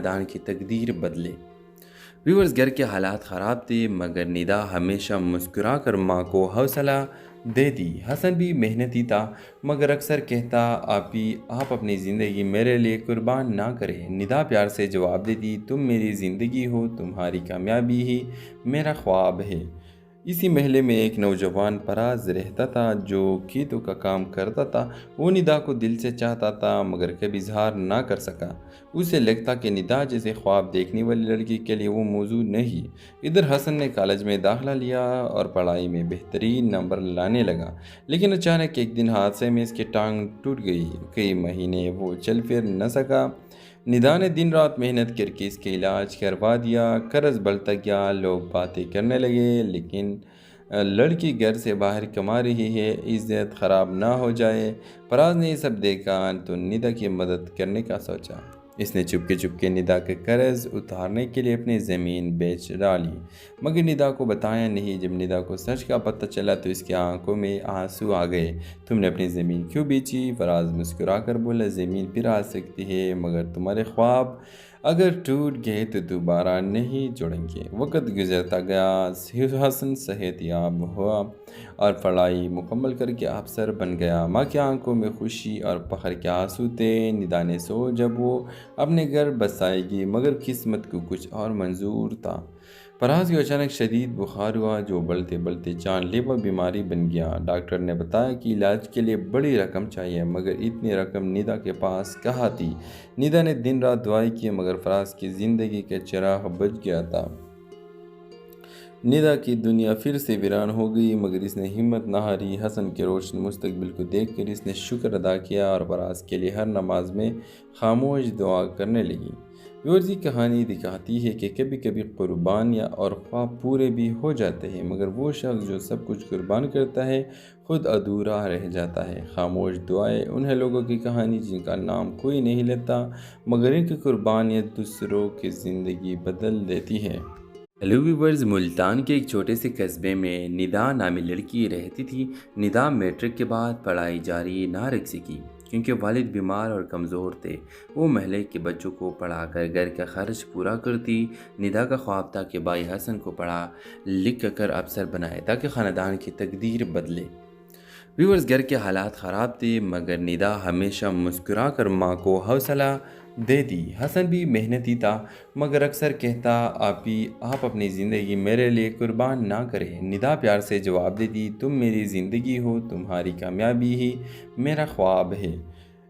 خاندان کی تقدیر بدلے۔ ویورز، گھر کے حالات خراب تھے مگر ندا ہمیشہ مسکرا کر ماں کو حوصلہ دیتی۔ حسن بھی محنتی تھا مگر اکثر کہتا آپ اپنی زندگی میرے لیے قربان نہ کریں۔ ندا پیار سے جواب دیتی، تم میری زندگی ہو، تمہاری کامیابی ہی میرا خواب ہے۔ اسی محلے میں ایک نوجوان فراز رہتا تھا جو کھیتوں کا کام کرتا تھا۔ وہ ندا کو دل سے چاہتا تھا مگر کبھی اظہار نہ کر سکا۔ اسے لگتا کہ ندا جیسے خواب دیکھنے والی لڑکی کے لیے وہ موضوع نہیں۔ ادھر حسن نے کالج میں داخلہ لیا اور پڑھائی میں بہترین نمبر لانے لگا، لیکن اچانک ایک دن حادثے میں اس کی ٹانگ ٹوٹ گئی۔ کئی مہینے وہ چل پھر نہ سکا۔ ندا نے دن رات محنت کر کے اس کے علاج کروا دیا۔ قرض بڑھتا گیا، لوگ باتیں کرنے لگے لیکن لڑکی گھر سے باہر کما رہی ہے، عزت خراب نہ ہو جائے۔ فراز نے یہ سب دیکھا تو ندا کی مدد کرنے کا سوچا۔ اس نے چپکے ندا کے قرض اتارنے کے لیے اپنی زمین بیچ ڈالی، مگر ندا کو بتایا نہیں۔ جب ندا کو سچ کا پتہ چلا تو اس کی آنکھوں میں آنسو آ گئے۔ تم نے اپنی زمین کیوں بیچی؟ فراز مسکرا کر بولا، زمین پھر آ سکتی ہے مگر تمہارے خواب اگر ٹوٹ گئے تو دوبارہ نہیں جڑیں گے۔ وقت گزرتا گیا، حسن صحت یاب ہوا اور پڑھائی مکمل کر کے افسر بن گیا۔ ماں کی آنکھوں میں خوشی اور فخر کے آنسو تھے۔ ندا نے سوچا جب وہ اپنے گھر بسائے گی، مگر قسمت کو کچھ اور منظور تھا۔ فراز کو اچانک شدید بخار ہوا جو بڑھتے بڑھتے جان لیوا بیماری بن گیا۔ ڈاکٹر نے بتایا کہ علاج کے لیے بڑی رقم چاہیے، مگر اتنی رقم ندا کے پاس کہاں تھی؟ ندا نے دن رات دعائیں کی مگر فراز کی زندگی کا چراغ بجھ گیا تھا۔ ندا کی دنیا پھر سے ویران ہو گئی مگر اس نے ہمت نہ ہاری۔ حسن کے روشن مستقبل کو دیکھ کر اس نے شکر ادا کیا اور فراز کے لیے ہر نماز میں خاموش دعا کرنے لگی۔ یہ کہانی دکھاتی ہے کہ کبھی کبھی قربانیاں اور خواب پورے بھی ہو جاتے ہیں مگر وہ شخص جو سب کچھ قربان کرتا ہے خود ادھورا رہ جاتا ہے۔ خاموش دعائیں انہیں لوگوں کی کہانی جن کا نام کوئی نہیں لیتا مگر ان کی قربانیاں دوسروں کی زندگی بدل دیتی ہے۔ ہیلو ویورز، ملتان کے ایک چھوٹے سے قصبے میں ندا نامی لڑکی رہتی تھی۔ ندا میٹرک کے بعد پڑھائی جاری نہ رکھ سکی کیونکہ والد بیمار اور کمزور تھے۔ وہ محلے کے بچوں کو پڑھا کر گھر کا خرچ پورا کرتی۔ ندا کا خواب تھا کہ بھائی حسن کو پڑھا لکھ کر افسر بنائے تاکہ خاندان کی تقدیر بدلے۔ ویورز، گھر کے حالات خراب تھے مگر ندا ہمیشہ مسکرا کر ماں کو حوصلہ دیتی۔ حسن بھی محنتی تھا مگر اکثر کہتا آپ اپنی زندگی میرے لیے قربان نہ کریں۔ ندا پیار سے جواب دیتی، تم میری زندگی ہو، تمہاری کامیابی ہی میرا خواب ہے۔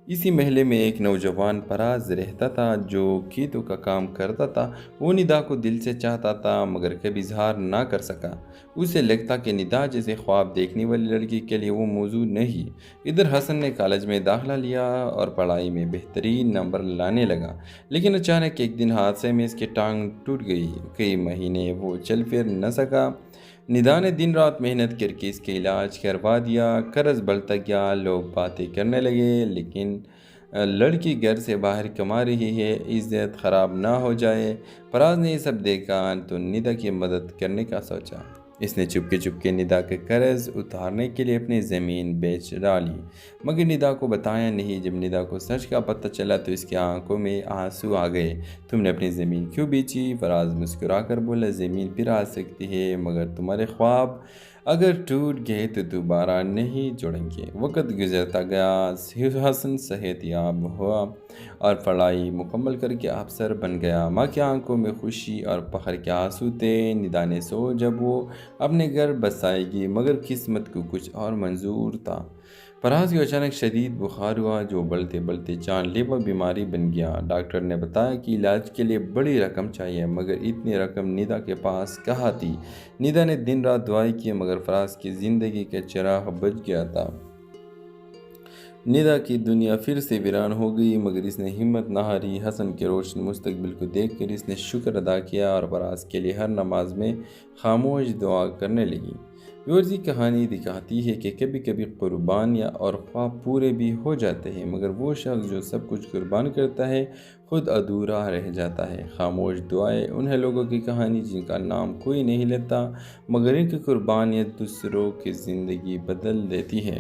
اسی محلے میں ایک نوجوان فراز رہتا تھا جو کھیتوں کا کام کرتا تھا۔ وہ ندا کو دل سے چاہتا تھا مگر کبھی اظہار نہ کر سکا۔ اسے لگتا کہ ندا جیسے خواب دیکھنے والی لڑکی کے لیے وہ موضوع نہیں۔ ادھر حسن نے کالج میں داخلہ لیا اور پڑھائی میں بہترین نمبر لانے لگا، لیکن اچانک ایک دن حادثے میں اس کی ٹانگ ٹوٹ گئی۔ کئی مہینے وہ چل پھر نہ سکا۔ ندا نے دن رات محنت کر کے اس کے علاج کروا دیا۔ قرض بڑھتا گیا، لوگ باتیں کرنے لگے لیکن لڑکی گھر سے باہر کما رہی ہے، عزت خراب نہ ہو جائے۔ فراز نے یہ سب دیکھا تو ندا کی مدد کرنے کا سوچا۔ اس نے چپکے ندا کے قرض اتارنے کے لیے اپنی زمین بیچ ڈالی، مگر ندا کو بتایا نہیں۔ جب ندا کو سچ کا پتہ چلا تو اس کی آنکھوں میں آنسو آ گئے۔ تم نے اپنی زمین کیوں بیچی؟ فراز مسکرا کر بولا، زمین پھر آ سکتی ہے مگر تمہارے خواب اگر ٹوٹ گئے تو دوبارہ نہیں جڑیں گے۔ وقت گزرتا گیا، حسن صحت یاب ہوا اور پڑھائی مکمل کر کے افسر بن گیا۔ ماں کی آنکھوں میں خوشی اور فخر کے آنسو تھے۔ ندا نے سوچا جب وہ اپنے گھر بسائے گی مگر قسمت کو کچھ اور منظور تھا۔ فراز کو اچانک شدید بخار ہوا جو بڑھتے بڑھتے جان لیوا بیماری بن گیا۔ ڈاکٹر نے بتایا کہ علاج کے لیے بڑی رقم چاہیے مگر اتنی رقم ندا کے پاس کہاں تھی؟ ندا نے دن رات دعائیں کی مگر فراز کی زندگی کا چراغ بجھ گیا تھا۔ ندا کی دنیا پھر سے ویران ہو گئی مگر اس نے ہمت نہ ہاری۔ حسن کے روشن مستقبل کو دیکھ کر اس نے شکر ادا کیا اور فراز کے لیے ہر نماز میں خاموش دعا کرنے لگی۔ یہ کہانی دکھاتی ہے کہ کبھی کبھی قربانیاں اور خواب پورے بھی ہو جاتے ہیں مگر وہ شخص جو سب کچھ قربان کرتا ہے خود ادھورا رہ جاتا ہے۔ خاموش دعائیں انہیں لوگوں کی کہانی جن کا نام کوئی نہیں لیتا مگر ان کی قربانیاں دوسروں کی زندگی بدل دیتی ہے۔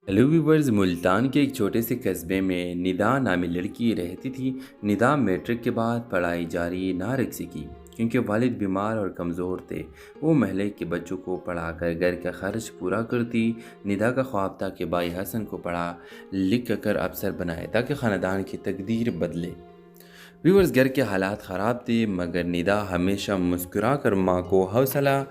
ہیلو ویورز، ملتان کے ایک چھوٹے سے قصبے میں ندا نامی لڑکی رہتی تھی۔ ندا میٹرک کے بعد پڑھائی جاری نہ رکھ سکی کیونکہ والد بیمار اور کمزور تھے۔ وہ محلے کے بچوں کو پڑھا کر گھر کا خرچ پورا کرتی۔ ندا کا خواب تھا کہ بھائی حسن کو پڑھا لکھ کر افسر بنائے تاکہ خاندان کی تقدیر بدلے۔ ویورز، گھر کے حالات خراب تھے مگر ندا ہمیشہ مسکرا کر ماں کو حوصلہ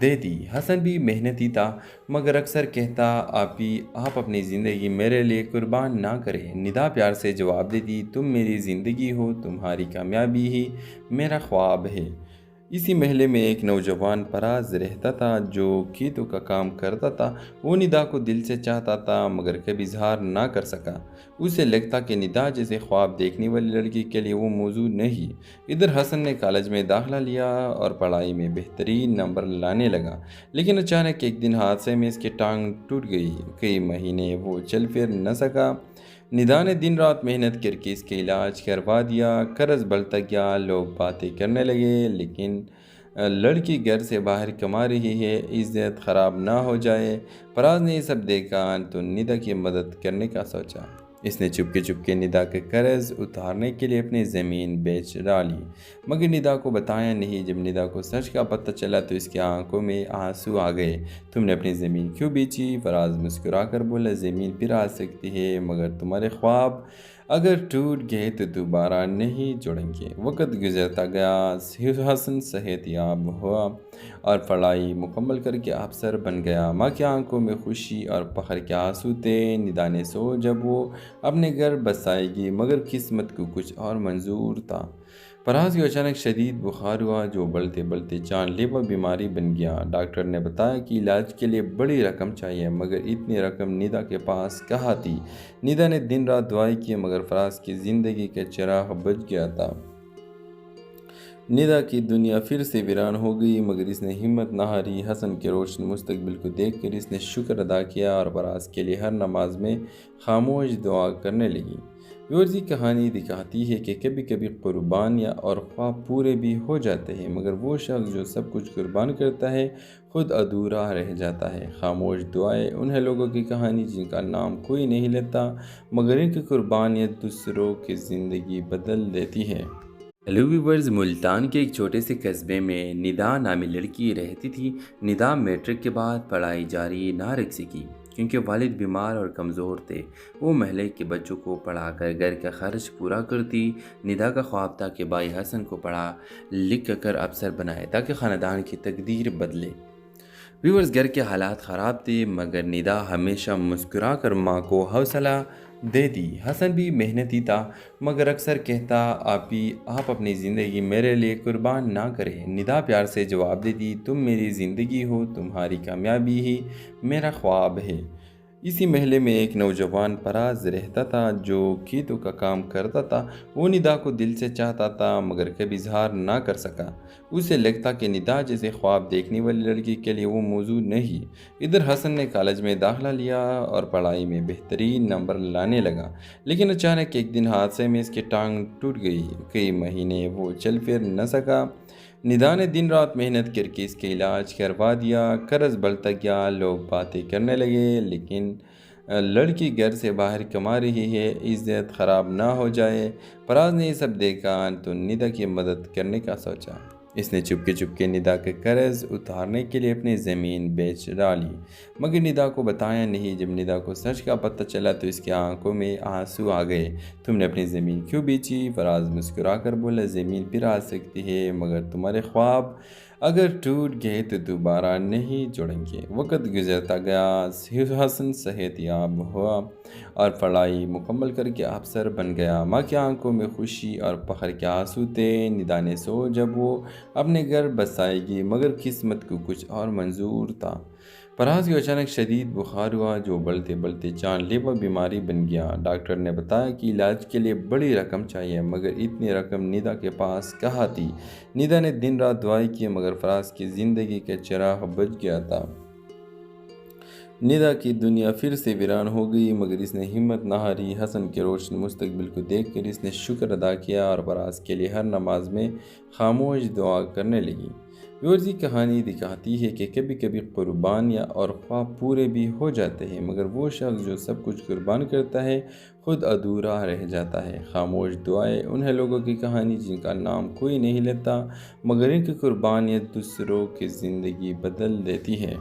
دیتی۔ حسن بھی محنتی تھا مگر اکثر کہتا، آپ اپنی زندگی میرے لیے قربان نہ کریں۔ ندا پیار سے جواب دیتی، تم میری زندگی ہو، تمہاری کامیابی ہی میرا خواب ہے۔ اسی محلے میں ایک نوجوان پراز رہتا تھا جو کھیتوں کا کام کرتا تھا۔ وہ ندا کو دل سے چاہتا تھا مگر کبھی اظہار نہ کر سکا۔ اسے لگتا کہ ندا جیسے خواب دیکھنے والی لڑکی کے لیے وہ موضوع نہیں۔ ادھر حسن نے کالج میں داخلہ لیا اور پڑھائی میں بہترین نمبر لانے لگا، لیکن اچانک ایک دن حادثے میں اس کی ٹانگ ٹوٹ گئی۔ کئی مہینے وہ چل پھر نہ سکا۔ ندا نے دن رات محنت کر کے اس کا علاج کروا دیا۔ قرض بڑھتا گیا، لوگ باتیں کرنے لگے لیکن لڑکی گھر سے باہر کما رہی ہے، عزت خراب نہ ہو جائے۔ فراز نے یہ سب دیکھا تو ندا کی مدد کرنے کا سوچا۔ اس نے چپکے ندا کے قرض اتارنے کے لیے اپنی زمین بیچ ڈالی مگر ندا کو بتایا نہیں۔ جب ندا کو سچ کا پتہ چلا تو اس کی آنکھوں میں آنسو آ گئے۔ تم نے اپنی زمین کیوں بیچی؟ فراز مسکرا کر بولا، زمین پھر آ سکتی ہے مگر تمہارے خواب اگر ٹوٹ گئے تو دوبارہ نہیں جڑیں گے۔ وقت گزرتا گیا، حسن صحت یاب ہوا اور پڑھائی مکمل کر کے افسر بن گیا۔ ماں کی آنکھوں میں خوشی اور فخر کے آنسو تھے۔ ندا نے سو جب وہ اپنے گھر بسائے گی مگر قسمت کو کچھ اور منظور تھا۔ فراز کو اچانک شدید بخار ہوا جو بڑھتے بڑھتے جان لیوا بیماری بن گیا۔ ڈاکٹر نے بتایا کہ علاج کے لیے بڑی رقم چاہیے مگر اتنی رقم ندا کے پاس کہاں تھی۔ ندا نے دن رات دعائیں کی مگر فراز کی زندگی کا چراغ بجھ گیا تھا۔ ندا کی دنیا پھر سے ویران ہو گئی مگر اس نے ہمت نہ ہاری۔ حسن کے روشن مستقبل کو دیکھ کر اس نے شکر ادا کیا اور فراز کے لیے ہر نماز میں خاموش دعا کرنے لگی۔ یہ کہانی دکھاتی ہے کہ کبھی کبھی قربانیاں اور خواب پورے بھی ہو جاتے ہیں مگر وہ شخص جو سب کچھ قربان کرتا ہے خود ادھورا رہ جاتا ہے۔ خاموش دعائیں انہیں لوگوں کی کہانی جن کا نام کوئی نہیں لیتا مگر ان کی قربانیاں دوسروں کی زندگی بدل دیتی ہے۔ ہیلو ویورز، ملتان کے ایک چھوٹے سے قصبے میں ندا نامی لڑکی رہتی تھی۔ ندا میٹرک کے بعد پڑھائی جاری نہ رکھ سکی کیونکہ والد بیمار اور کمزور تھے۔ وہ محلے کے بچوں کو پڑھا کر گھر کا خرچ پورا کرتی۔ ندا کا خواب تھا کہ بھائی حسن کو پڑھا لکھ کر افسر بنائے تاکہ خاندان کی تقدیر بدلے۔ ویورز، گھر کے حالات خراب تھے مگر ندا ہمیشہ مسکرا کر ماں کو حوصلہ دیتی۔ حسن بھی محنتی تھا مگر اکثر کہتا، آپ اپنی زندگی میرے لیے قربان نہ کریں۔ ندا پیار سے جواب دیتی، تم میری زندگی ہو، تمہاری کامیابی ہی میرا خواب ہے۔ اسی محلے میں ایک نوجوان پراز رہتا تھا جو کھیتوں کا کام کرتا تھا۔ وہ ندا کو دل سے چاہتا تھا مگر کبھی اظہار نہ کر سکا۔ اسے لگتا کہ ندا جیسے خواب دیکھنے والی لڑکی کے لیے وہ موضوع نہیں۔ ادھر حسن نے کالج میں داخلہ لیا اور پڑھائی میں بہترین نمبر لانے لگا، لیکن اچانک ایک دن حادثے میں اس کی ٹانگ ٹوٹ گئی۔ کئی مہینے وہ چل پھر نہ سکا۔ ندا نے دن رات محنت کر کے اس کا علاج کروا دیا۔ قرض بڑھتا گیا، لوگ باتیں کرنے لگے لیکن لڑکی گھر سے باہر کما رہی ہے، عزت خراب نہ ہو جائے۔ فراز نے یہ سب دیکھا تو ندا کی مدد کرنے کا سوچا۔ اس نے چپکے ندا کے قرض اتارنے کے لیے اپنی زمین بیچ ڈالی مگر ندا کو بتایا نہیں۔ جب ندا کو سچ کا پتہ چلا تو اس کی آنکھوں میں آنسو آ گئے۔ تم نے اپنی زمین کیوں بیچی؟ فراز مسکرا کر بولا، زمین پھر آ سکتی ہے مگر تمہارے خواب اگر ٹوٹ گئے تو دوبارہ نہیں جڑیں گے۔ وقت گزرتا گیا، حسن صحت یاب ہوا اور پڑھائی مکمل کر کے افسر بن گیا۔ ماں کی آنکھوں میں خوشی اور فخر کے آنسو تھے۔ ندا نے سو جب وہ اپنے گھر بسائے گی مگر قسمت کو کچھ اور منظور تھا۔ فراز کو اچانک شدید بخار ہوا جو بڑھتے بڑھتے جان لیوا بیماری بن گیا۔ ڈاکٹر نے بتایا کہ علاج کے لیے بڑی رقم چاہیے مگر اتنی رقم ندا کے پاس کہاں تھی۔ ندا نے دن رات دعائیں کی مگر فراز کی زندگی کا چراغ بجھ گیا تھا۔ ندا کی دنیا پھر سے ویران ہو گئی، مگر اس نے ہمت نہ ہاری۔ حسن کے روشن مستقبل کو دیکھ کر اس نے شکر ادا کیا اور فراز کے لیے ہر نماز میں خاموش دعا کرنے لگی۔ ویورز، یہ کہانی دکھاتی ہے کہ کبھی کبھی قربانیاں اور خواب پورے بھی ہو جاتے ہیں، مگر وہ شخص جو سب کچھ قربان کرتا ہے خود ادھورا رہ جاتا ہے۔ خاموش دعائیں انہیں لوگوں کی کہانی جن کا نام کوئی نہیں لیتا، مگر ان کی قربانیاں دوسروں کی زندگی بدل دیتی ہے۔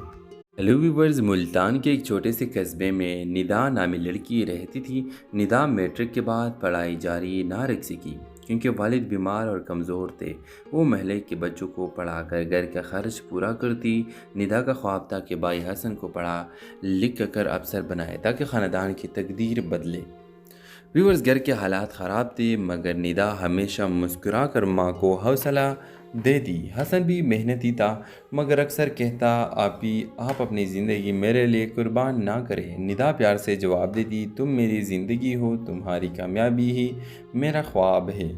ہیلو ویورز، ملتان کے ایک چھوٹے سے قصبے میں ندا نامی لڑکی رہتی تھی۔ ندا میٹرک کے بعد پڑھائی جاری نہ رکھ سکی کیونکہ والد بیمار اور کمزور تھے۔ وہ محلے کے بچوں کو پڑھا کر گھر کا خرچ پورا کرتی۔ ندا کا خواب تھا کہ بھائی حسن کو پڑھا لکھ کر افسر بنائے تاکہ خاندان کی تقدیر بدلے۔ ویورز، گھر کے حالات خراب تھے، مگر ندا ہمیشہ مسکرا کر ماں کو حوصلہ دیتی۔ حسن بھی محنتی تھا، مگر اکثر کہتا آپ اپنی زندگی میرے لیے قربان نہ کریں۔ ندا پیار سے جواب دیتی، تم میری زندگی ہو، تمہاری کامیابی ہی میرا خواب ہے۔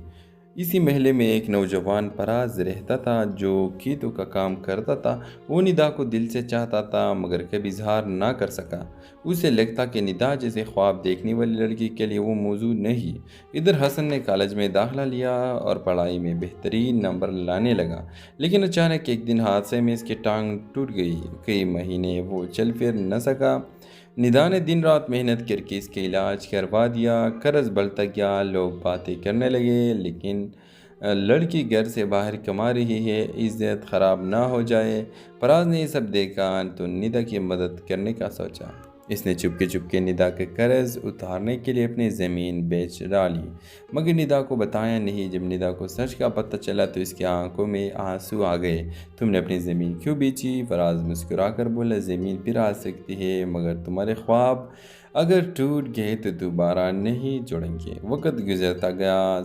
اسی محلے میں ایک نوجوان فراز رہتا تھا جو کھیتوں کا کام کرتا تھا۔ وہ ندا کو دل سے چاہتا تھا، مگر کبھی اظہار نہ کر سکا۔ اسے لگتا کہ ندا جیسے خواب دیکھنے والی لڑکی کے لیے وہ موضوع نہیں۔ ادھر حسن نے کالج میں داخلہ لیا اور پڑھائی میں بہترین نمبر لانے لگا، لیکن اچانک ایک دن حادثے میں اس کی ٹانگ ٹوٹ گئی۔ کئی مہینے وہ چل پھر نہ سکا۔ ندا نے دن رات محنت کر کے اس کا علاج کروا دیا۔ قرض بڑھتا گیا، لوگ باتیں کرنے لگے، لیکن لڑکی گھر سے باہر کما رہی ہے، عزت خراب نہ ہو جائے۔ فراز نے یہ سب دیکھا تو ندا کی مدد کرنے کا سوچا۔ اس نے چپکے ندا کے قرض اتارنے کے لیے اپنی زمین بیچ ڈالی، مگر ندا کو بتایا نہیں۔ جب ندا کو سچ کا پتہ چلا تو اس کی آنکھوں میں آنسو آ گئے۔ تم نے اپنی زمین کیوں بیچی؟ فراز مسکرا کر بولا، زمین پھر آ سکتی ہے، مگر تمہارے خواب اگر ٹوٹ گئے تو دوبارہ نہیں جڑیں گے۔ وقت گزرتا گیا،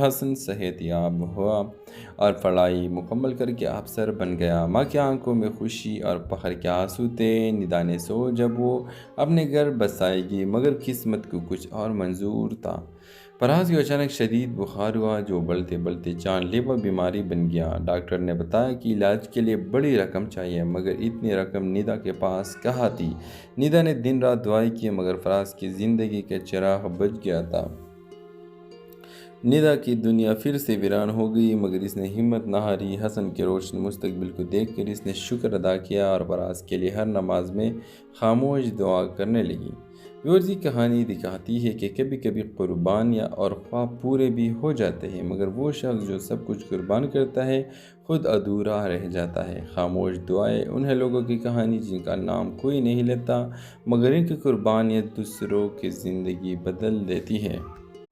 حسن صحت یاب ہوا اور پڑھائی مکمل کر کے افسر بن گیا۔ ماں کی آنکھوں میں خوشی اور فخر کے آنسو تھے۔ ندا نے سوچا جب وہ اپنے گھر بسائے گی، مگر قسمت کو کچھ اور منظور تھا۔ فراز کو اچانک شدید بخار ہوا جو بڑھتے بڑھتے جان لیوا بیماری بن گیا۔ ڈاکٹر نے بتایا کہ علاج کے لیے بڑی رقم چاہیے، مگر اتنی رقم ندا کے پاس کہاں تھی۔ ندا نے دن رات دعائیں کی، مگر فراز کی زندگی کا چراغ بجھ گیا تھا۔ ندا کی دنیا پھر سے ویران ہو گئی، مگر اس نے ہمت نہ ہاری۔ حسن کے روشن مستقبل کو دیکھ کر اس نے شکر ادا کیا اور فراز کے لیے ہر نماز میں خاموش دعا کرنے لگی۔ ویورز، یہ کہانی دکھاتی ہے کہ کبھی کبھی قربانیاں اور خواب پورے بھی ہو جاتے ہیں، مگر وہ شخص جو سب کچھ قربان کرتا ہے خود ادھورا رہ جاتا ہے۔ خاموش دعائیں انہیں لوگوں کی کہانی جن کا نام کوئی نہیں لیتا، مگر ان کی قربانیاں دوسروں کی زندگی بدل دیتی ہے۔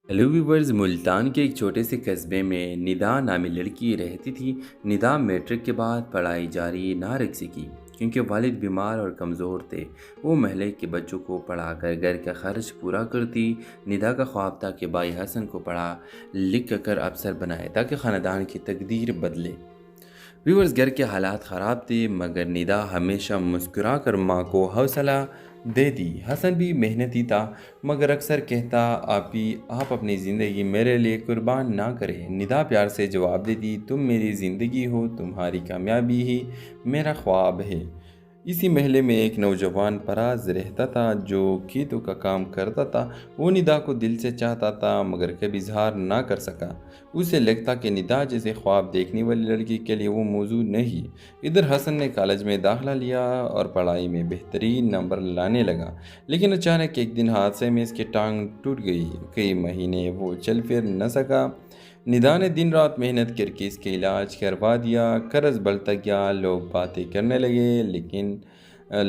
ہیلو ویورز، ملتان کے ایک چھوٹے سے قصبے میں ندا نامی لڑکی رہتی تھی۔ ندا میٹرک کے بعد پڑھائی جاری نہ رکھ سکی کیونکہ والد بیمار اور کمزور تھے۔ وہ محلے کے بچوں کو پڑھا کر گھر کا خرچ پورا کرتی۔ ندا کا خواب تھا کہ بھائی حسن کو پڑھا لکھ کر افسر بنائے تاکہ خاندان کی تقدیر بدلے۔ ویورز، گھر کے حالات خراب تھے، مگر ندا ہمیشہ مسکرا کر ماں کو حوصلہ دیتی۔ حسن بھی محنتی تھا، مگر اکثر کہتا آپ اپنی زندگی میرے لیے قربان نہ کریں۔ ندا پیار سے جواب دیتی، تم میری زندگی ہو، تمہاری کامیابی ہی میرا خواب ہے۔ اسی محلے میں ایک نوجوان فراز رہتا تھا جو کھیتوں کا کام کرتا تھا۔ وہ ندا کو دل سے چاہتا تھا، مگر کبھی اظہار نہ کر سکا۔ اسے لگتا کہ ندا جیسے خواب دیکھنے والی لڑکی کے لیے وہ موضوع نہیں۔ ادھر حسن نے کالج میں داخلہ لیا اور پڑھائی میں بہترین نمبر لانے لگا، لیکن اچانک ایک دن حادثے میں اس کی ٹانگ ٹوٹ گئی۔ کئی مہینے وہ چل پھر نہ سکا۔ ندا نے دن رات محنت کر کے اس کا علاج کروا دیا۔ قرض بڑھتا گیا، لوگ باتیں کرنے لگے، لیکن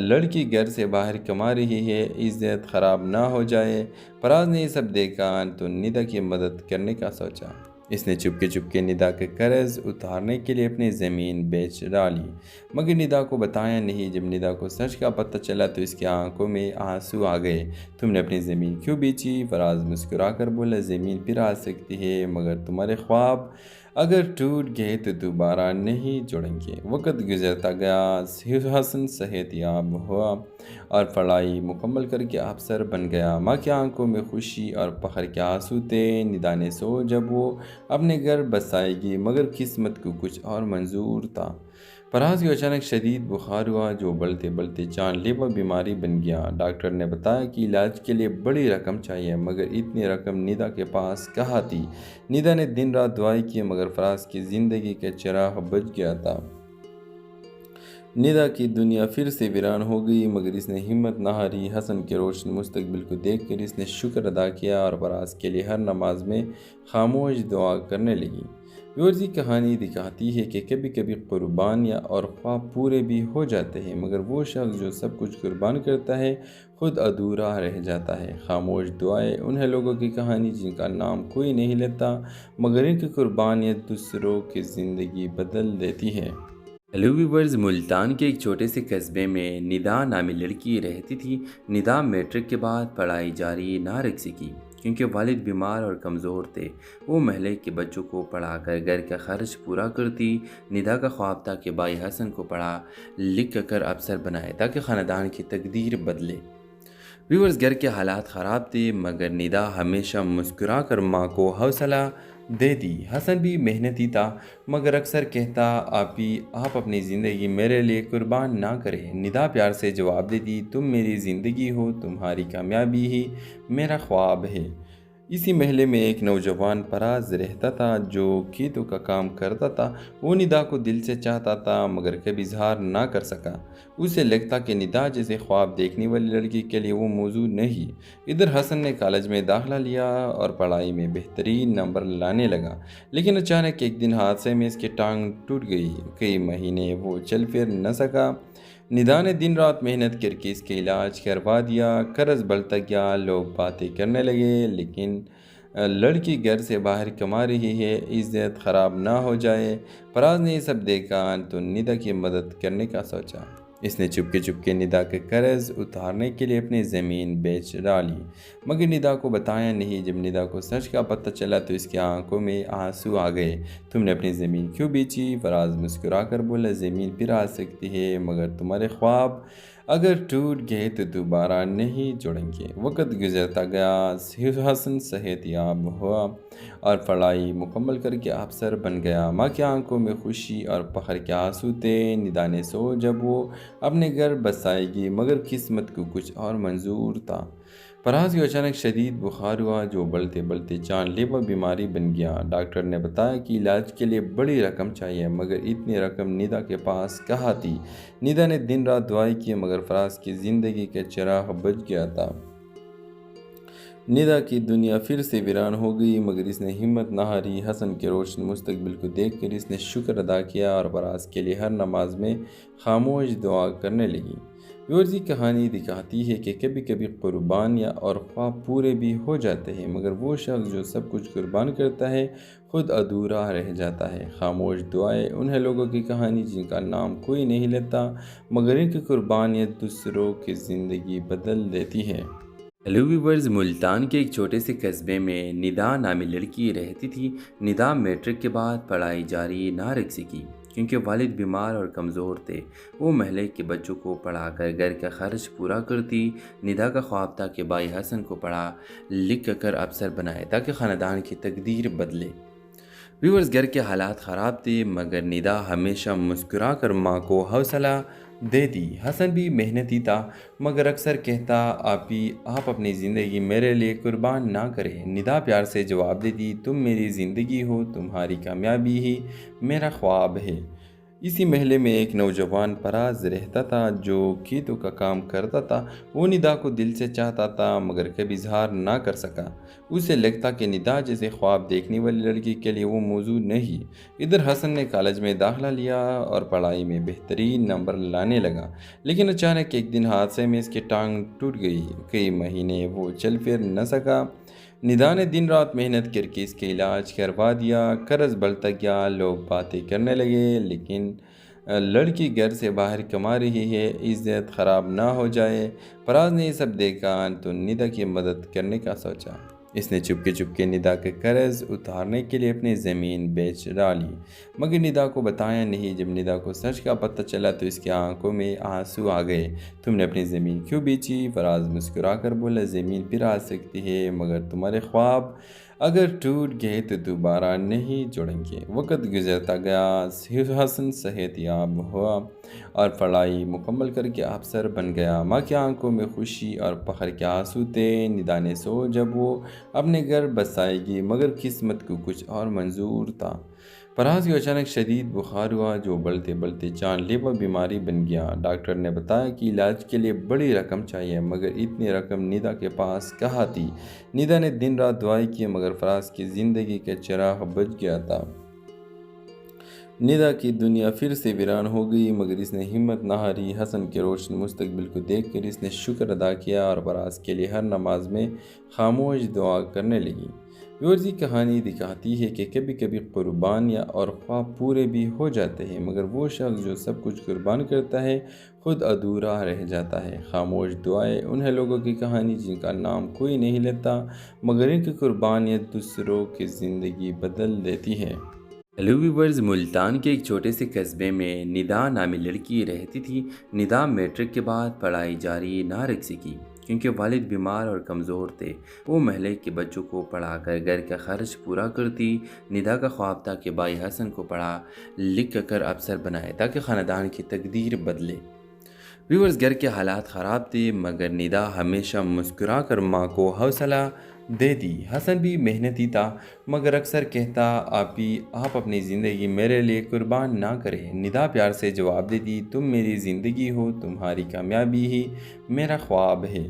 لڑکی گھر سے باہر کما رہی ہے، عزت خراب نہ ہو جائے۔ فراز نے یہ سب دیکھا تو ندا کی مدد کرنے کا سوچا۔ اس نے چپکے ندا کے قرض اتارنے کے لیے اپنی زمین بیچ ڈالی، مگر ندا کو بتایا نہیں۔ جب ندا کو سچ کا پتہ چلا تو اس کی آنکھوں میں آنسو آ گئے۔ تم نے اپنی زمین کیوں بیچی؟ فراز مسکرا کر بولا، زمین پھر آ سکتی ہے، مگر تمہارے خواب اگر ٹوٹ گئے تو دوبارہ نہیں جڑیں گے۔ وقت گزرتا گیا، حسن صحت یاب ہوا اور پڑھائی مکمل کر کے افسر بن گیا۔ ماں کی آنکھوں میں خوشی اور فخر کے آنسو تھے۔ ندا نے سوچا جب وہ اپنے گھر بسائے گی، مگر قسمت کو کچھ اور منظور تھا۔ فراز کو اچانک شدید بخار ہوا جو بڑھتے بڑھتے جان لیوا بیماری بن گیا۔ ڈاکٹر نے بتایا کہ علاج کے لیے بڑی رقم چاہیے، مگر اتنی رقم ندا کے پاس کہاں تھی۔ ندا نے دن رات دعائیں کی مگر فراز کی زندگی کا چراغ بجھ گیا تھا۔ ندا کی دنیا پھر سے ویران ہو گئی، مگر اس نے ہمت نہ ہاری۔ حسن کے روشن مستقبل کو دیکھ کر اس نے شکر ادا کیا اور فراز کے لیے ہر نماز میں خاموش دعا کرنے لگی۔ یہ کہانی دکھاتی ہے کہ کبھی کبھی قربانیاں اور خواب پورے بھی ہو جاتے ہیں، مگر وہ شخص جو سب کچھ قربان کرتا ہے خود ادھورا رہ جاتا ہے۔ خاموش دعائیں انہیں لوگوں کی کہانی جن کا نام کوئی نہیں لیتا، مگر ان کی قربانیاں دوسروں کی زندگی بدل دیتی ہے۔ ہیلو ویورز، ملتان کے ایک چھوٹے سے قصبے میں ندا نامی لڑکی رہتی تھی۔ ندا میٹرک کے بعد پڑھائی جاری نہ رکھ سکی کیونکہ والد بیمار اور کمزور تھے۔ وہ محلے کے بچوں کو پڑھا کر گھر کا خرچ پورا کرتی۔ ندا کا خواب تھا کہ بھائی حسن کو پڑھا لکھ کر افسر بنائے تاکہ خاندان کی تقدیر بدلے۔ ویورز، گھر کے حالات خراب تھے مگر ندا ہمیشہ مسکرا کر ماں کو حوصلہ دیتی۔ حسن بھی محنتی تھا مگر اکثر کہتا آپ اپنی زندگی میرے لیے قربان نہ کریں۔ ندا پیار سے جواب دیتی، تم میری زندگی ہو، تمہاری کامیابی ہی میرا خواب ہے۔ اسی محلے میں ایک نوجوان فراز رہتا تھا جو کھیتوں کا کام کرتا تھا۔ وہ ندا کو دل سے چاہتا تھا مگر کبھی اظہار نہ کر سکا۔ اسے لگتا کہ ندا جیسے خواب دیکھنے والی لڑکی کے لیے وہ موضوع نہیں۔ ادھر حسن نے کالج میں داخلہ لیا اور پڑھائی میں بہترین نمبر لانے لگا، لیکن اچانک ایک دن حادثے میں اس کی ٹانگ ٹوٹ گئی۔ کئی مہینے وہ چل پھر نہ سکا۔ ندا نے دن رات محنت کر کے اس کا علاج کروا دیا۔ قرض بڑھتا گیا، لوگ باتیں کرنے لگے لیکن لڑکی گھر سے باہر کما رہی ہے، عزت خراب نہ ہو جائے۔ فراز نے یہ سب دیکھا تو ندا کی مدد کرنے کا سوچا۔ اس نے چپکے ندا کے قرض اتارنے کے لیے اپنی زمین بیچ ڈالی، مگر ندا کو بتایا نہیں۔ جب ندا کو سچ کا پتہ چلا تو اس کی آنکھوں میں آنسو آ گئے۔ تم نے اپنی زمین کیوں بیچی؟ فراز مسکرا کر بولا، زمین پھر آ سکتی ہے مگر تمہارے خواب اگر ٹوٹ گئے تو دوبارہ نہیں جڑیں گے۔ وقت گزرتا گیا، حسن صحت یاب ہوا اور پڑھائی مکمل کر کے افسر بن گیا۔ ماں کی آنکھوں میں خوشی اور فخر کے آنسو تھے۔ ندا نے سوچا جب وہ اپنے گھر بسائے گی، مگر قسمت کو کچھ اور منظور تھا۔ فراز کو اچانک شدید بخار ہوا جو بڑھتے بڑھتے جان لیوا بیماری بن گیا۔ ڈاکٹر نے بتایا کہ علاج کے لیے بڑی رقم چاہیے، مگر اتنی رقم ندا کے پاس کہاں تھی۔ ندا نے دن رات دعائیں کی مگر فراز کی زندگی کا چراغ بجھ گیا تھا۔ ندا کی دنیا پھر سے ویران ہو گئی مگر اس نے ہمت نہ ہاری۔ حسن کے روشن مستقبل کو دیکھ کر اس نے شکر ادا کیا اور فراز کے لیے ہر نماز میں خاموش دعا کرنے لگی۔ یہ کہانی دکھاتی ہے کہ کبھی کبھی قربانیاں اور خواب پورے بھی ہو جاتے ہیں، مگر وہ شخص جو سب کچھ قربان کرتا ہے خود ادھورا رہ جاتا ہے۔ خاموش دعائیں انہیں لوگوں کی کہانی جن کا نام کوئی نہیں لیتا، مگر ان کی قربانیاں دوسروں کی زندگی بدل دیتی ہے۔ ہیلو ویورز، ملتان کے ایک چھوٹے سے قصبے میں ندا نامی لڑکی رہتی تھی۔ ندا میٹرک کے بعد پڑھائی جاری نہ رکھ سکی کیونکہ والد بیمار اور کمزور تھے۔ وہ محلے کے بچوں کو پڑھا کر گھر کا خرچ پورا کرتی۔ ندا کا خواب تھا کہ بھائی حسن کو پڑھا لکھ کر افسر بنائے تاکہ خاندان کی تقدیر بدلے۔ ویورز، گھر کے حالات خراب تھے مگر ندا ہمیشہ مسکرا کر ماں کو حوصلہ دیتی۔ حسن بھی محنتی تھا مگر اکثر کہتا آپ اپنی زندگی میرے لیے قربان نہ کریں۔ ندا پیار سے جواب دیتی، تم میری زندگی ہو، تمہاری کامیابی ہی میرا خواب ہے۔ اسی محلے میں ایک نوجوان فراز رہتا تھا جو کھیتوں کا کام کرتا تھا۔ وہ ندا کو دل سے چاہتا تھا مگر کبھی اظہار نہ کر سکا۔ اسے لگتا کہ ندا جیسے خواب دیکھنے والی لڑکی کے لیے وہ موضوع نہیں۔ ادھر حسن نے کالج میں داخلہ لیا اور پڑھائی میں بہترین نمبر لانے لگا، لیکن اچانک ایک دن حادثے میں اس کی ٹانگ ٹوٹ گئی۔ کئی مہینے وہ چل پھر نہ سکا۔ ندا نے دن رات محنت کر کے اس کا علاج کروا دیا۔ قرض بڑھتا گیا، لوگ باتیں کرنے لگے لیکن لڑکی گھر سے باہر کما رہی ہے، عزت خراب نہ ہو جائے۔ فراز نے یہ سب دیکھا تو ندا کی مدد کرنے کا سوچا۔ اس نے چپکے ندا کے قرض اتارنے کے لیے اپنی زمین بیچ ڈالی، مگر ندا کو بتایا نہیں۔ جب ندا کو سچ کا پتہ چلا تو اس کی آنکھوں میں آنسو آ گئے۔ تم نے اپنی زمین کیوں بیچی؟ فراز مسکرا کر بولا، زمین پھر آ سکتی ہے مگر تمہارے خواب اگر ٹوٹ گئے تو دوبارہ نہیں جڑیں گے۔ وقت گزرتا گیا، حسن صحت یاب ہوا اور پڑھائی مکمل کر کے افسر بن گیا۔ ماں کی آنکھوں میں خوشی اور فخر کے آنسو تھے۔ ندا نے سو جب وہ اپنے گھر بسائے گی، مگر قسمت کو کچھ اور منظور تھا۔ فراز کو اچانک شدید بخار ہوا جو بڑھتے بڑھتے جان لیوا بیماری بن گیا۔ ڈاکٹر نے بتایا کہ علاج کے لیے بڑی رقم چاہیے، مگر اتنی رقم ندا کے پاس کہاں تھی۔ ندا نے دن رات دعائیں کی، مگر فراز کی زندگی کا چراغ بجھ گیا تھا۔ ندا کی دنیا پھر سے ویران ہو گئی، مگر اس نے ہمت نہ ہاری۔ حسن کے روشن مستقبل کو دیکھ کر اس نے شکر ادا کیا اور فراز کے لیے ہر نماز میں خاموش دعا کرنے لگی۔ یہ کہانی دکھاتی ہے کہ کبھی کبھی قربانیاں اور خواب پورے بھی ہو جاتے ہیں، مگر وہ شخص جو سب کچھ قربان کرتا ہے خود ادھورا رہ جاتا ہے۔ خاموش دعائیں انہیں لوگوں کی کہانی جن کا نام کوئی نہیں لیتا، مگر ان کی قربانیاں دوسروں کی زندگی بدل دیتی ہے۔ ہیلو ویورز، ملتان کے ایک چھوٹے سے قصبے میں ندا نامی لڑکی رہتی تھی۔ ندا میٹرک کے بعد پڑھائی جاری نہ رکھ سکی کیونکہ والد بیمار اور کمزور تھے۔ وہ محلے کے بچوں کو پڑھا کر گھر کا خرچ پورا کرتی۔ ندا کا خواب تھا کہ بھائی حسن کو پڑھا لکھ کر افسر بنائے تاکہ خاندان کی تقدیر بدلے۔ ویورز، گھر کے حالات خراب تھے، مگر ندا ہمیشہ مسکرا کر ماں کو حوصلہ دیتی۔ حسن بھی محنتی تھا، مگر اکثر کہتا آپ اپنی زندگی میرے لیے قربان نہ کریں۔ ندا پیار سے جواب دیتی، تم میری زندگی ہو، تمہاری کامیابی ہی میرا خواب ہے۔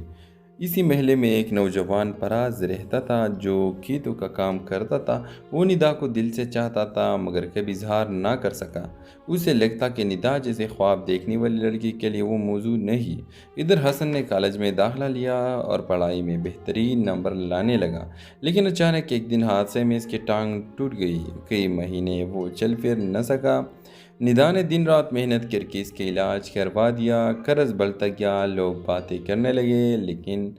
اسی محلے میں ایک نوجوان فراز رہتا تھا جو کھیتوں کا کام کرتا تھا۔ وہ ندا کو دل سے چاہتا تھا، مگر کبھی اظہار نہ کر سکا۔ اسے لگتا کہ ندا جیسے خواب دیکھنے والی لڑکی کے لیے وہ موضوع نہیں۔ ادھر حسن نے کالج میں داخلہ لیا اور پڑھائی میں بہترین نمبر لانے لگا، لیکن اچانک ایک دن حادثے میں اس کی ٹانگ ٹوٹ گئی۔ کئی مہینے وہ چل پھر نہ سکا۔ ندا نے دن رات محنت کر کے اس کا علاج کروا دیا۔ قرض بڑھتا گیا، لوگ باتیں کرنے لگے لیکن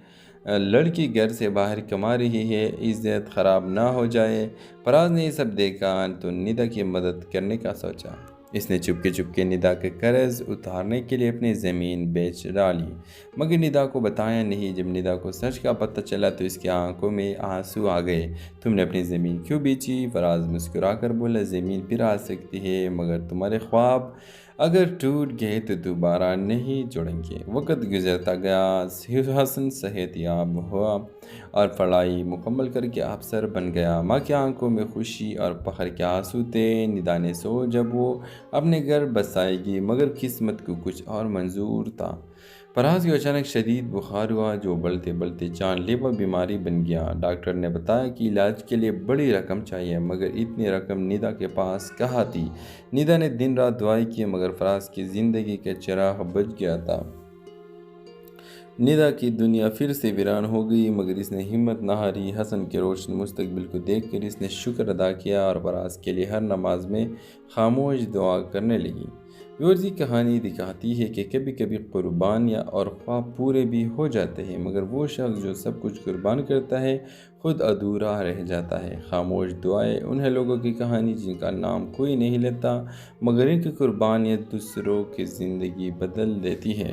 لڑکی گھر سے باہر کما رہی ہے، عزت خراب نہ ہو جائے۔ فراز نے یہ سب دیکھا تو ندا کی مدد کرنے کا سوچا۔ اس نے چپکے ندا کے قرض اتارنے کے لیے اپنی زمین بیچ ڈالی، مگر ندا کو بتایا نہیں۔ جب ندا کو سچ کا پتہ چلا تو اس کی آنکھوں میں آنسو آ گئے۔ تم نے اپنی زمین کیوں بیچی؟ فراز مسکرا کر بولا، زمین پھر آ سکتی ہے، مگر تمہارے خواب اگر ٹوٹ گئے تو دوبارہ نہیں جڑیں گے۔ وقت گزرتا گیا، حسن صحت یاب ہوا اور پڑھائی مکمل کر کے افسر بن گیا۔ ماں کی آنکھوں میں خوشی اور فخر کے آنسو تھے۔ ندا نے سو جب وہ اپنے گھر بسائے گی، مگر قسمت کو کچھ اور منظور تھا۔ فراز کو اچانک شدید بخار ہوا جو بڑھتے بڑھتے جان لیوا بیماری بن گیا۔ ڈاکٹر نے بتایا کہ علاج کے لیے بڑی رقم چاہیے، مگر اتنی رقم ندا کے پاس کہاں تھی۔ ندا نے دن رات دعائیں کی، مگر فراز کی زندگی کا چراغ بجھ گیا تھا۔ ندا کی دنیا پھر سے ویران ہو گئی، مگر اس نے ہمت نہ ہاری۔ حسن کے روشن مستقبل کو دیکھ کر اس نے شکر ادا کیا اور فراز کے لیے ہر نماز میں خاموش دعا کرنے لگی۔ یہ کہانی دکھاتی ہے کہ کبھی کبھی قربانیاں اور خواب پورے بھی ہو جاتے ہیں، مگر وہ شخص جو سب کچھ قربان کرتا ہے خود ادھورا رہ جاتا ہے۔ خاموش دعائیں انہیں لوگوں کی کہانی جن کا نام کوئی نہیں لیتا، مگر ان کی قربانیاں دوسروں کی زندگی بدل دیتی ہے۔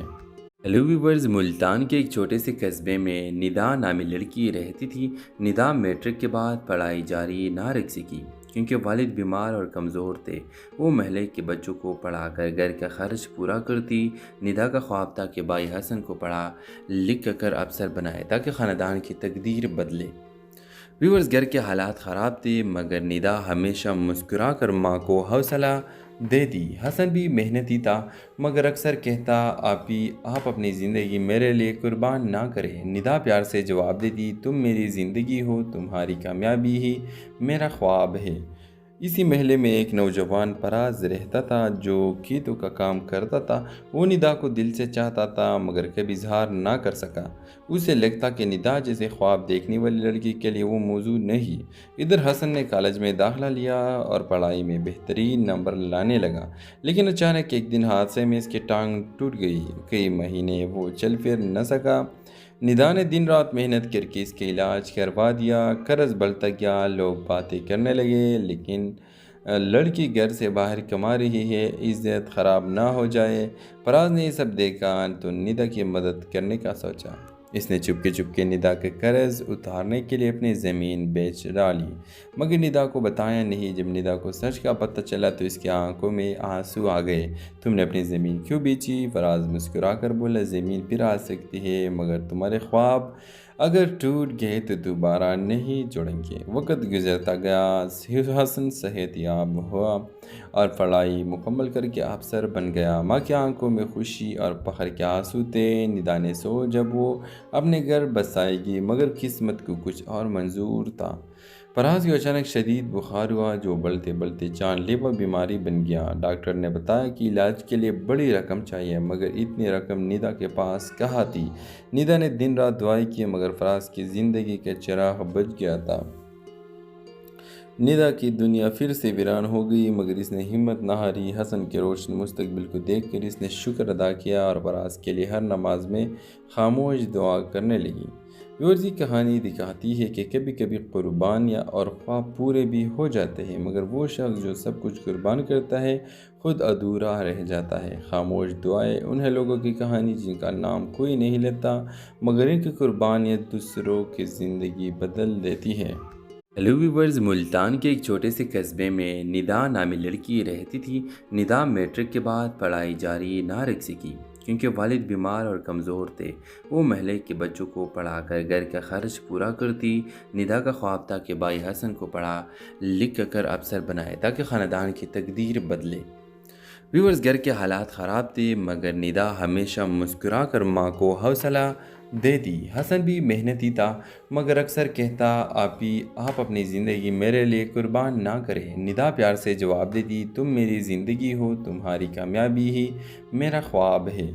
ہیلو ویورز، ملتان کے ایک چھوٹے سے قصبے میں ندا نامی لڑکی رہتی تھی۔ ندا میٹرک کے بعد پڑھائی جاری نہ رکھ سکی کیونکہ والد بیمار اور کمزور تھے۔ وہ محلے کے بچوں کو پڑھا کر گھر کا خرچ پورا کرتی۔ ندا کا خواب تھا کہ بھائی حسن کو پڑھا لکھ کر افسر بنائے تاکہ خاندان کی تقدیر بدلے۔ ویورز، گھر کے حالات خراب تھے، مگر ندا ہمیشہ مسکرا کر ماں کو حوصلہ دیتی۔ حسن بھی محنتی تھا، مگر اکثر کہتا آپ اپنی زندگی میرے لیے قربان نہ کریں۔ ندا پیار سے جواب دیتی، تم میری زندگی ہو، تمہاری کامیابی ہی میرا خواب ہے۔ اسی محلے میں ایک نوجوان فراز رہتا تھا جو کھیتوں کا کام کرتا تھا۔ وہ ندا کو دل سے چاہتا تھا، مگر کبھی اظہار نہ کر سکا۔ اسے لگتا کہ ندا جیسے خواب دیکھنے والی لڑکی کے لیے وہ موضوع نہیں۔ ادھر حسن نے کالج میں داخلہ لیا اور پڑھائی میں بہترین نمبر لانے لگا، لیکن اچانک ایک دن حادثے میں اس کی ٹانگ ٹوٹ گئی۔ کئی مہینے وہ چل پھر نہ سکا۔ ندا نے دن رات محنت کر کے اس کا علاج کروا دیا۔ قرض بڑھتا گیا، لوگ باتیں کرنے لگے لیکن لڑکی گھر سے باہر کما رہی ہے، عزت خراب نہ ہو جائے۔ فراز نے یہ سب دیکھا تو ندا کی مدد کرنے کا سوچا۔ اس نے چپکے چپکے ندا کے قرض اتارنے کے لیے اپنی زمین بیچ ڈالی، مگر ندا کو بتایا نہیں۔ جب ندا کو سچ کا پتہ چلا تو اس کی آنکھوں میں آنسو آ گئے۔ تم نے اپنی زمین کیوں بیچی؟ فراز مسکرا کر بولا، زمین پھر آ سکتی ہے مگر تمہارے خواب اگر ٹوٹ گئے تو دوبارہ نہیں جڑیں گے۔ وقت گزرتا گیا، حسن صحت یاب ہوا اور پڑھائی مکمل کر کے افسر بن گیا۔ ماں کی آنکھوں میں خوشی اور فخر کے آنسو تھے۔ ندا نے سو جب وہ اپنے گھر بسائے گی مگر قسمت کو کچھ اور منظور تھا۔ فراز کو اچانک شدید بخار ہوا جو بڑھتے بڑھتے جان لیوا بیماری بن گیا۔ ڈاکٹر نے بتایا کہ علاج کے لیے بڑی رقم چاہیے مگر اتنی رقم ندا کے پاس کہاں تھی۔ ندا نے دن رات دعائیں کی مگر فراز کی زندگی کا چراغ بجھ گیا تھا۔ ندا کی دنیا پھر سے ویران ہو گئی مگر اس نے ہمت نہ ہاری۔ حسن کے روشن مستقبل کو دیکھ کر اس نے شکر ادا کیا اور فراز کے لیے ہر نماز میں خاموش دعا کرنے لگی۔ ویورز، یہ کہانی دکھاتی ہے کہ کبھی کبھی قربانیاں اور خواب پورے بھی ہو جاتے ہیں مگر وہ شخص جو سب کچھ قربان کرتا ہے خود ادھورا رہ جاتا ہے۔ خاموش دعائیں انہیں لوگوں کی کہانی جن کا نام کوئی نہیں لیتا مگر ان کی قربانیاں دوسروں کی زندگی بدل دیتی ہے۔ ہیلو ویورز، ملتان کے ایک چھوٹے سے قصبے میں ندا نامی لڑکی رہتی تھی۔ ندا میٹرک کے بعد پڑھائی جاری نہ رکھ سکی کیونکہ والد بیمار اور کمزور تھے۔ وہ محلے کے بچوں کو پڑھا کر گھر کا خرچ پورا کرتی۔ ندا کا خواب تھا کہ بھائی حسن کو پڑھا لکھ کر افسر بنائے تاکہ خاندان کی تقدیر بدلے۔ ویورز، گھر کے حالات خراب تھے مگر ندا ہمیشہ مسکرا کر ماں کو حوصلہ دیتی۔ حسن بھی محنتی تھا مگر اکثر کہتا، آپ اپنی زندگی میرے لیے قربان نہ کریں۔ ندا پیار سے جواب دیتی، تم میری زندگی ہو، تمہاری کامیابی ہی میرا خواب ہے۔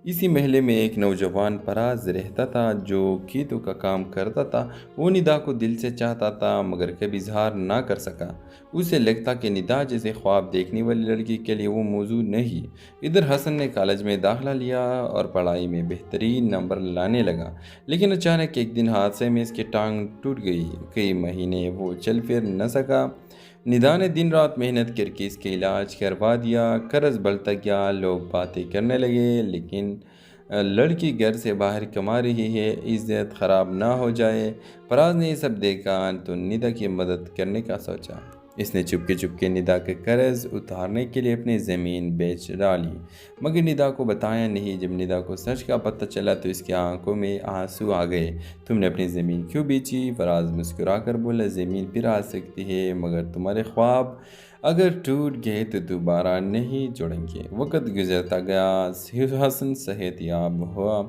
اسی محلے میں ایک نوجوان فراز رہتا تھا جو کھیتوں کا کام کرتا تھا۔ وہ ندا کو دل سے چاہتا تھا مگر کبھی اظہار نہ کر سکا۔ اسے لگتا کہ ندا جیسے خواب دیکھنے والی لڑکی کے لیے وہ موجود نہیں۔ ادھر حسن نے کالج میں داخلہ لیا اور پڑھائی میں بہترین نمبر لانے لگا لیکن اچانک ایک دن حادثے میں اس کی ٹانگ ٹوٹ گئی۔ کئی مہینے وہ چل پھر نہ سکا۔ ندا نے دن رات محنت کر کے اس کا علاج کروا دیا۔ قرض بڑھتا گیا، لوگ باتیں کرنے لگے لیکن لڑکی گھر سے باہر کما رہی ہے، عزت خراب نہ ہو جائے۔ فراز نے یہ سب دیکھا تو ندا کی مدد کرنے کا سوچا۔ اس نے چپکے چپکے ندا کے قرض اتارنے کے لیے اپنی زمین بیچ ڈالی مگر ندا کو بتایا نہیں۔ جب ندا کو سچ کا پتہ چلا تو اس کی آنکھوں میں آنسو آ گئے۔ تم نے اپنی زمین کیوں بیچی؟ فراز مسکرا کر بولا، زمین پھر آ سکتی ہے مگر تمہارے خواب اگر ٹوٹ گئے تو دوبارہ نہیں جڑیں گے۔ وقت گزرتا گیا، حسن صحت یاب ہوا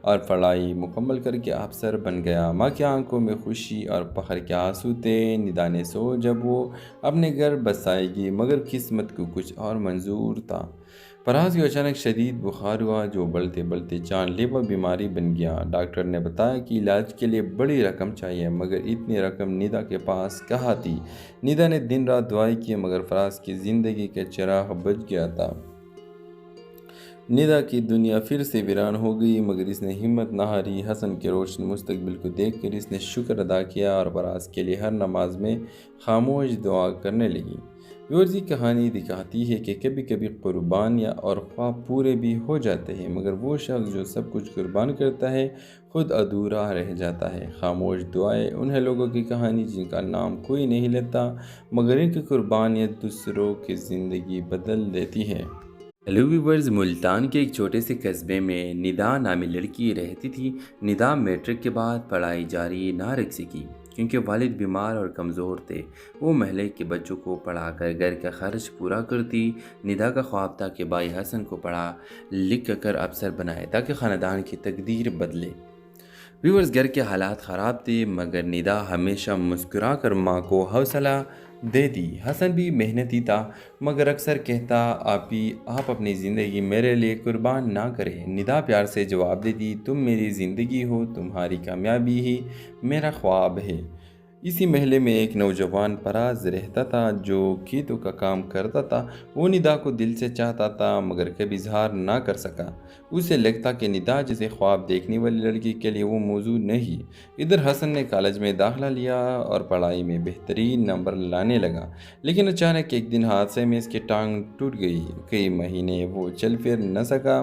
اور پڑھائی مکمل کر کے افسر بن گیا۔ ماں کی آنکھوں میں خوشی اور فخر کے آنسو تھے۔ ندا نے سو جب وہ اپنے گھر بسائے گی مگر قسمت کو کچھ اور منظور تھا۔ فراز کو اچانک شدید بخار ہوا جو بڑھتے بڑھتے جان لیوا بیماری بن گیا۔ ڈاکٹر نے بتایا کہ علاج کے لیے بڑی رقم چاہیے مگر اتنی رقم ندا کے پاس کہاں تھی۔ ندا نے دن رات دعائیں کی مگر فراز کی زندگی کا چراغ بجھ گیا تھا۔ ندا کی دنیا پھر سے ویران ہو گئی مگر اس نے ہمت نہ ہاری۔ حسن کے روشن مستقبل کو دیکھ کر اس نے شکر ادا کیا اور فراز کے لیے ہر نماز میں خاموش دعا کرنے لگی۔ ویورز، یہ کہانی دکھاتی ہے کہ کبھی کبھی قربانیاں اور خواب پورے بھی ہو جاتے ہیں مگر وہ شخص جو سب کچھ قربان کرتا ہے خود ادھورا رہ جاتا ہے۔ خاموش دعائیں انہیں لوگوں کی کہانی جن کا نام کوئی نہیں لیتا مگر ان کی قربانیاں دوسروں کی زندگی بدل دیتی ہے۔ ہیلو ویورز، ملتان کے ایک چھوٹے سے قصبے میں ندا نامی لڑکی رہتی تھی۔ ندا میٹرک کے بعد پڑھائی جاری نہ رکھ سکی کیونکہ والد بیمار اور کمزور تھے۔ وہ محلے کے بچوں کو پڑھا کر گھر کا خرچ پورا کرتی۔ ندا کا خواب تھا کہ بھائی حسن کو پڑھا لکھ کر افسر بنائے تاکہ خاندان کی تقدیر بدلے۔ ویورز، گھر کے حالات خراب تھے مگر ندا ہمیشہ مسکرا کر ماں کو حوصلہ دیتی۔ حسن بھی محنتی تھا مگر اکثر کہتا، آپ اپنی زندگی میرے لیے قربان نہ کریں۔ ندا پیار سے جواب دیتی، تم میری زندگی ہو، تمہاری کامیابی ہی میرا خواب ہے۔ اسی محلے میں ایک نوجوان فراز رہتا تھا جو کھیتوں کا کام کرتا تھا۔ وہ ندا کو دل سے چاہتا تھا مگر کبھی اظہار نہ کر سکا۔ اسے لگتا کہ ندا جیسے خواب دیکھنے والی لڑکی کے لیے وہ موجود نہیں۔ ادھر حسن نے کالج میں داخلہ لیا اور پڑھائی میں بہترین نمبر لانے لگا لیکن اچانک ایک دن حادثے میں اس کی ٹانگ ٹوٹ گئی۔ کئی مہینے وہ چل پھر نہ سکا۔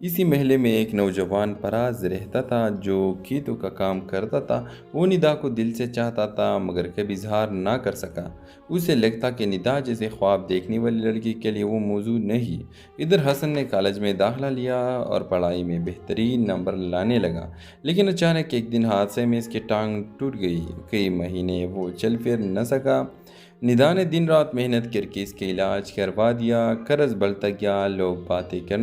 اسی محلے میں ایک نوجوان پراز رہتا تھا جو کھیتوں کا کام کرتا تھا۔ وہ ندا کو دل سے چاہتا تھا مگر کبھی اظہار نہ کر سکا۔ اسے لگتا کہ ندا جیسے خواب دیکھنے والی لڑکی کے لیے وہ موضوع نہیں۔ ادھر حسن نے کالج میں داخلہ لیا اور پڑھائی میں بہترین نمبر لانے لگا، لیکن اچانک ایک دن حادثے میں اس کی ٹانگ ٹوٹ گئی۔ کئی مہینے وہ چل پھر نہ سکا۔ ندا نے دن رات محنت کر کے اس کا علاج کروا دیا۔ قرض بڑھتا گیا، لوگ باتیں کرنے